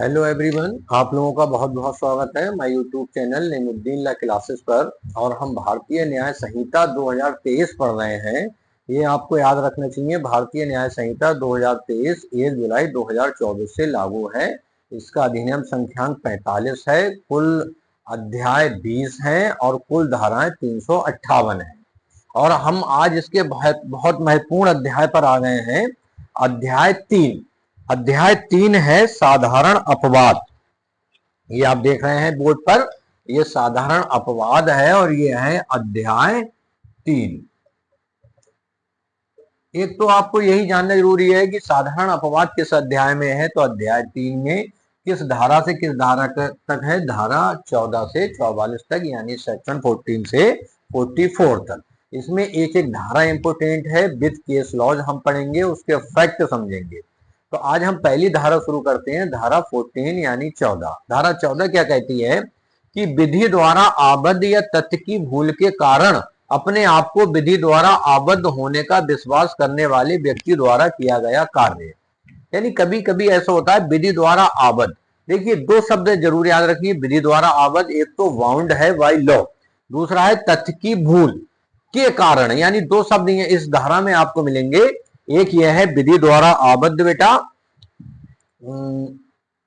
Hello everyone, आप लोगों का बहुत बहुत स्वागत है मैं यूट्यूब चैनल नेमुद्दीन ला क्लासेस पर। और हम भारतीय न्याय संहिता 2023 पढ़ रहे हैं। ये आपको याद रखना चाहिए, भारतीय न्याय संहिता 2023 1 जुलाई 2024 से लागू है। इसका अधिनियम संख्यांक 45 है, कुल अध्याय 20 हैं और कुल धाराएं 358 है। और हम आज इसके बहुत महत्वपूर्ण अध्याय पर आ गए हैं। अध्याय 3 है साधारण अपवाद। ये आप देख रहे हैं बोर्ड पर, ये साधारण अपवाद है और ये है अध्याय 3। एक तो आपको यही जानना जरूरी है कि साधारण अपवाद किस अध्याय में है। तो अध्याय 3 में किस धारा से किस धारा तक है? धारा 14 से 44 तक, यानी सेक्शन 14 से 44 तक। इसमें एक एक धारा इंपोर्टेंट है, विद केस लॉज हम पढ़ेंगे, उसके फैक्ट समझेंगे। तो आज हम पहली धारा शुरू करते हैं, धारा 14 यानी 14। धारा 14 क्या कहती है कि विधि द्वारा आबद्ध या तथ्य की भूल के कारण अपने आप को विधि द्वारा आबद्ध होने का विश्वास करने वाले व्यक्ति द्वारा किया गया कार्य। यानी कभी कभी ऐसा होता है विधि द्वारा आबद्ध। देखिए, दो शब्द जरूर याद रखिए विधि द्वारा आबद्ध। एक तो बाउंड है बाय लॉ, दूसरा है तथ्य की भूल के कारण। यानी दो शब्द इस धारा में आपको मिलेंगे। एक यह है विधि द्वारा आबद्ध, बेटा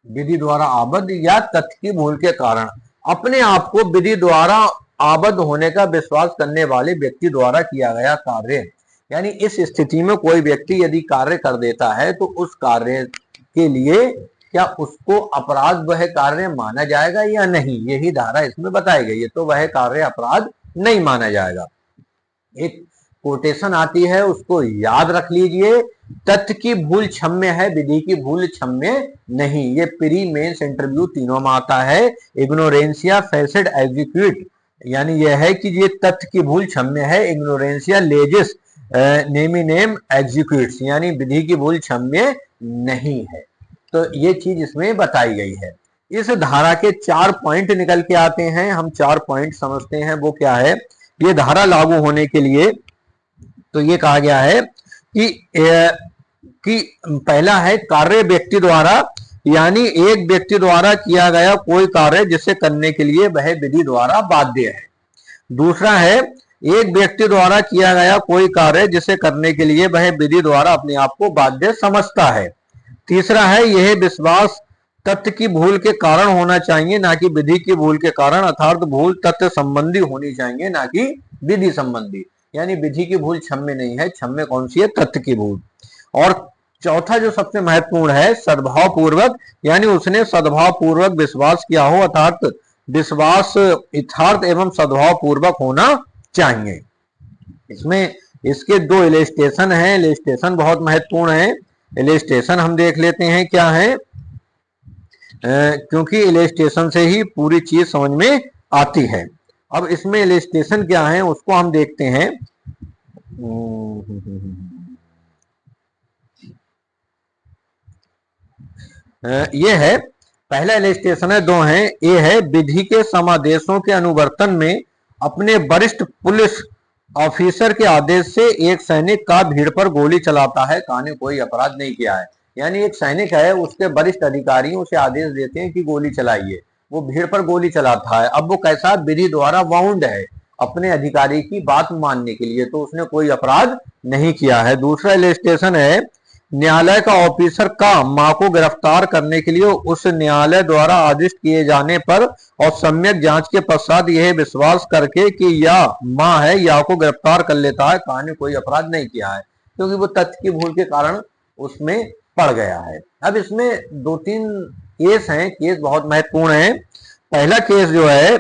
विधि द्वारा आबद्ध या तथ्य की भूल के कारण अपने आप को विधि द्वारा आबद्ध होने का विश्वास करने वाले व्यक्ति द्वारा किया गया कार्य। यानी इस स्थिति में कोई व्यक्ति यदि कार्य कर देता है तो उस कार्य के लिए क्या उसको अपराध वह कार्य माना जाएगा या नहीं, यही धारा इसमें बताई गई है। तो वह कार्य अपराध नहीं माना जाएगा। एक कोटेशन आती है, उसको याद रख लीजिए। तथ्य की भूल क्षम्य है, विधि की भूल क्षम्य नहीं। ये प्री मेंस इंटरव्यू तीनों में आता है। इग्नोरेंसिया फेसिड एग्जीक्यूट, यानी यह है कि ये तथ्य की भूल क्षम्य है। इग्नोरेंसिया लेजिस नेमिनेम एग्जीक्यूट्स, यानी विधि की भूल क्षम्य नहीं है। तो ये चीज इसमें बताई गई है। इस धारा के 4 पॉइंट निकल के आते हैं, हम 4 पॉइंट समझते हैं। वो क्या है? ये धारा लागू होने के लिए तो ये कहा गया है कि पहला है कार्य व्यक्ति द्वारा, यानी एक व्यक्ति द्वारा किया गया कोई कार्य जिसे करने के लिए वह विधि द्वारा बाध्य है। दूसरा है एक व्यक्ति द्वारा किया गया कोई कार्य जिसे करने के लिए वह विधि द्वारा अपने आप को बाध्य समझता है। तीसरा है यह विश्वास तथ्य की भूल के कारण होना चाहिए, ना कि विधि की भूल के कारण, अर्थात भूल तथ्य संबंधी होनी चाहिए, ना कि विधि संबंधी। यानी विधि की भूल क्षम्य नहीं है, क्षम्य कौन सी है? तथ्य की भूल। और चौथा जो सबसे महत्वपूर्ण है, सद्भाव पूर्वक, यानी उसने सद्भाव पूर्वक विश्वास किया हो, अर्थात विश्वास यथार्थ एवं सद्भाव पूर्वक होना चाहिए। इसमें इसके 2 इलस्ट्रेशन हैं। इलस्ट्रेशन बहुत महत्वपूर्ण है। इलस्ट्रेशन हम देख लेते हैं क्या है, क्योंकि इलस्ट्रेशन से ही पूरी चीज समझ में आती है। अब इसमें इलस्ट्रेशन क्या है उसको हम देखते हैं। ये है पहला इलस्ट्रेशन है, 2 है। ये है विधि के समादेशों के अनुवर्तन में अपने वरिष्ठ पुलिस ऑफिसर के आदेश से एक सैनिक का भीड़ पर गोली चलाता है, कहा ने कोई अपराध नहीं किया है। यानी एक सैनिक है, उसके वरिष्ठ अधिकारी उसे आदेश देते हैं कि गोली चलाइए, वो भीड़ पर गोली चलाता है। अब वो कैसा? विधि द्वारा बाउंड है अपने अधिकारी की बात मानने के लिए, तो उसने कोई अपराध नहीं किया है। दूसरा इलस्ट्रेशन है न्यायालय का ऑफिसर का मां को गिरफ्तार करने के लिए उस न्यायालय द्वारा आदेश किए जाने पर और सम्यक जांच के पश्चात यह विश्वास करके कि यह मां है, या को गिरफ्तार कर लेता है, कहा ने कोई अपराध नहीं किया है, क्योंकि वो तथ्य की भूल के कारण उसमें पड़ गया है। अब इसमें 2-3 केस हैं, केस बहुत महत्वपूर्ण है। पहला केस जो है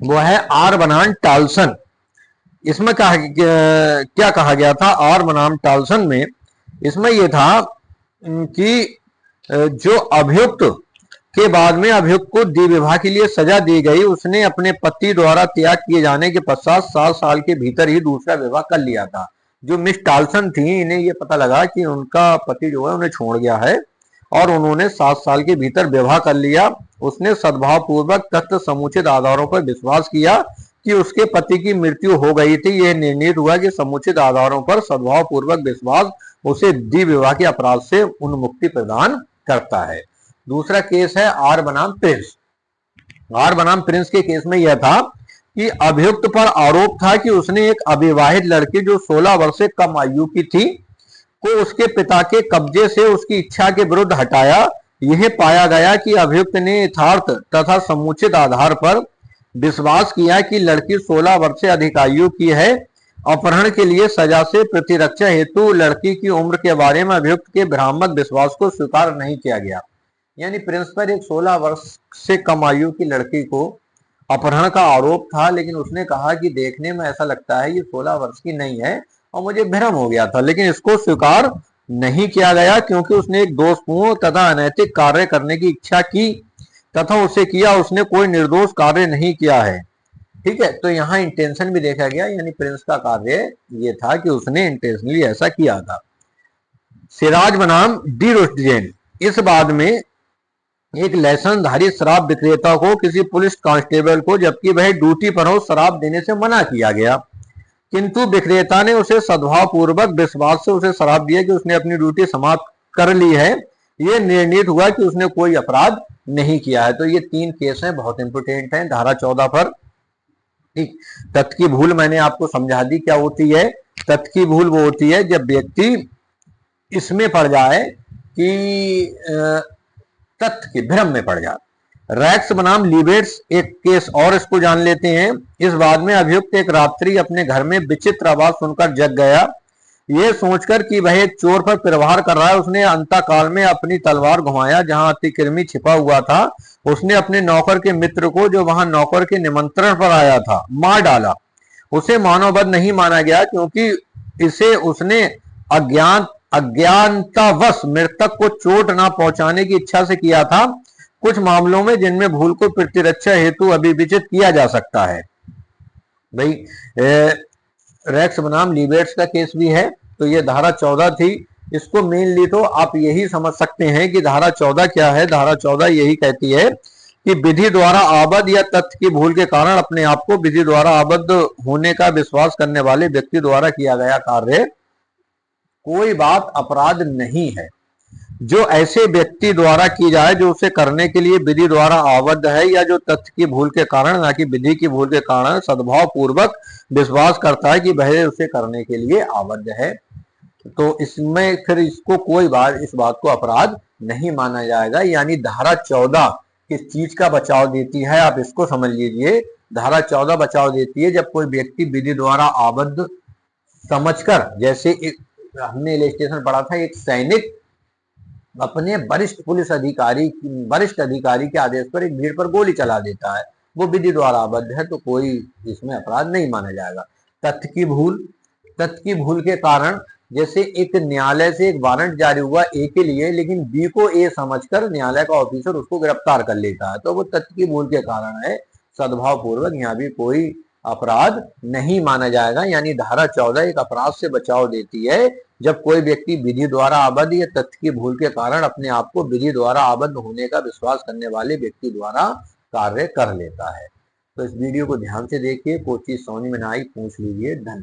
वो है आर बनाम टाल्सन। इसमें क्या कहा गया था? आर बनाम टाल्सन में इसमें यह था कि जो अभियुक्त के बाद में अभियुक्त को द्वि विवाह के लिए सजा दी गई, उसने अपने पति द्वारा त्याग किए जाने के पश्चात 7 साल के भीतर ही दूसरा विवाह कर लिया था। जो मिस टाल्सन थी, इन्हें यह पता लगा कि उनका पति जो है उन्हें छोड़ गया है और उन्होंने 7 साल के भीतर विवाह कर लिया। उसने सद्भाव पूर्वक तथ्य समुचित आधारों पर विश्वास किया कि उसके पति की मृत्यु हो गई थी। यह निर्णीत हुआ कि समुचित आधारों पर सद्भाव पूर्वक विश्वास उसे द्वि विवाह के अपराध से उन्मुक्ति प्रदान करता है। दूसरा केस है आर बनाम प्रिंस। आर बनाम प्रिंस के केस में यह था कि अभियुक्त पर आरोप था कि उसने एक अविवाहित लड़की जो 16 वर्ष से कम आयु की थी को उसके पिता के कब्जे से उसकी इच्छा के विरुद्ध हटाया। यह पाया गया कि अभियुक्त ने यथार्थ तथा समुचित आधार पर विश्वास किया कि लड़की 16 वर्ष से अधिक आयु की है। अपहरण के लिए सजा से प्रतिरक्षा हेतु लड़की की उम्र के बारे में अभियुक्त के भ्रामक विश्वास को स्वीकार नहीं किया गया। यानी प्रिंस पर एक 16 वर्ष से कम आयु की लड़की को अपहरण का आरोप था, लेकिन उसने कहा कि देखने में ऐसा लगता है ये 16 वर्ष की नहीं है और मुझे भ्रम हो गया था, लेकिन इसको स्वीकार नहीं किया गया क्योंकि उसने एक दोषपूर्ण तथा अनैतिक कार्य करने की इच्छा की तथा उसे किया, उसने कोई निर्दोष कार्य नहीं किया है। ठीक है, तो यहाँ इंटेंशन भी देखा गया, यानी प्रिंस का कार्य ये था कि उसने इंटेंशनली ऐसा किया था। सिराज बनाम डी रोस्टिजेन। इस बाद में एक लाइसेंसधारी शराब विक्रेता को किसी पुलिस कांस्टेबल को जबकि वह ड्यूटी पर हो शराब देने से मना किया गया, किंतु विक्रेता ने उसे सद्भाव पूर्वक विश्वास से उसे शराब दिया कि उसने अपनी ड्यूटी समाप्त कर ली है। यह निर्णीत हुआ कि उसने कोई अपराध नहीं किया है। तो ये 3 केस हैं, बहुत इंपोर्टेंट हैं धारा 14 पर। ठीक, तथ्य की भूल मैंने आपको समझा दी क्या होती है। तथ्य की भूल वो होती है जब व्यक्ति इसमें पड़ जाए कि तथ्य के भ्रम में पड़ जाए। रैक्स बनाम लिबेट्स एक केस और, इसको जान लेते हैं। इस बाद में अभियुक्त एक रात्रि अपने घर में विचित्र आवाज सुनकर जग गया। यह सोचकर कि वह एक चोर पर प्रहार कर रहा है, उसने अंतकाल में अपनी तलवार घुमाया जहां अतिक्रमी छिपा हुआ था। उसने अपने नौकर के मित्र को जो वहां नौकर के निमंत्रण पर आया था मार डाला। उसे मानववध नहीं माना गया क्योंकि इसे उसने अज्ञानतावश मृतक को चोट न पहुंचाने की इच्छा से किया था। कुछ मामलों में जिनमें भूल को प्रतिरक्षा हेतु अभिविचित किया जा सकता है। भाई रैक्स बनाम लिबेट्स का केस भी है। तो ये धारा 14 थी। इसको मेनली तो आप यही समझ सकते हैं कि धारा 14 क्या है। धारा 14 यही कहती है कि विधि द्वारा आबद्ध या तथ्य की भूल के कारण अपने आप को विधि द्वारा आबद्ध होने का विश्वास करने वाले व्यक्ति द्वारा किया गया कार्य कोई बात अपराध नहीं है। जो ऐसे व्यक्ति द्वारा की जाए जो उसे करने के लिए विधि द्वारा आबद्ध है या जो तथ्य की भूल के कारण ना कि विधि की भूल के कारण सद्भाव पूर्वक विश्वास करता है कि वह उसे करने के लिए आबद्ध है, तो इसमें फिर इसको कोई बात इस बात को अपराध नहीं माना जाएगा। यानी धारा 14 किस चीज का बचाव देती है, आप इसको समझ लीजिए। धारा 14 बचाव देती है जब कोई व्यक्ति विधि द्वारा आबद्ध समझकर, जैसे एक हमने इलस्ट्रेशन पढ़ा था, एक सैनिक अपने वरिष्ठ अधिकारी के आदेश पर एक भीड़ पर गोली चला देता है, वो विधि द्वारा आबद्ध है, तो कोई इसमें अपराध नहीं माना जाएगा। तथ्य की भूल के कारण, जैसे एक न्यायालय से एक वारंट जारी हुआ ए के लिए, लेकिन बी को ए समझकर न्यायालय का ऑफिसर उसको गिरफ्तार कर लेता है, तो वो तथ्य की भूल के कारण है। सद्भाव पूर्वक यहाँ भी कोई अपराध नहीं माना जाएगा। यानी धारा 14 एक अपराध से बचाव देती है जब कोई व्यक्ति विधि द्वारा आबद्ध या तथ्य की भूल के कारण अपने आप को विधि द्वारा आबद्ध होने का विश्वास करने वाले व्यक्ति द्वारा कार्य कर लेता है। तो इस वीडियो को ध्यान से देखिए, कोई चीज समझ में ना आई पूछ लीजिए। धन्यवाद।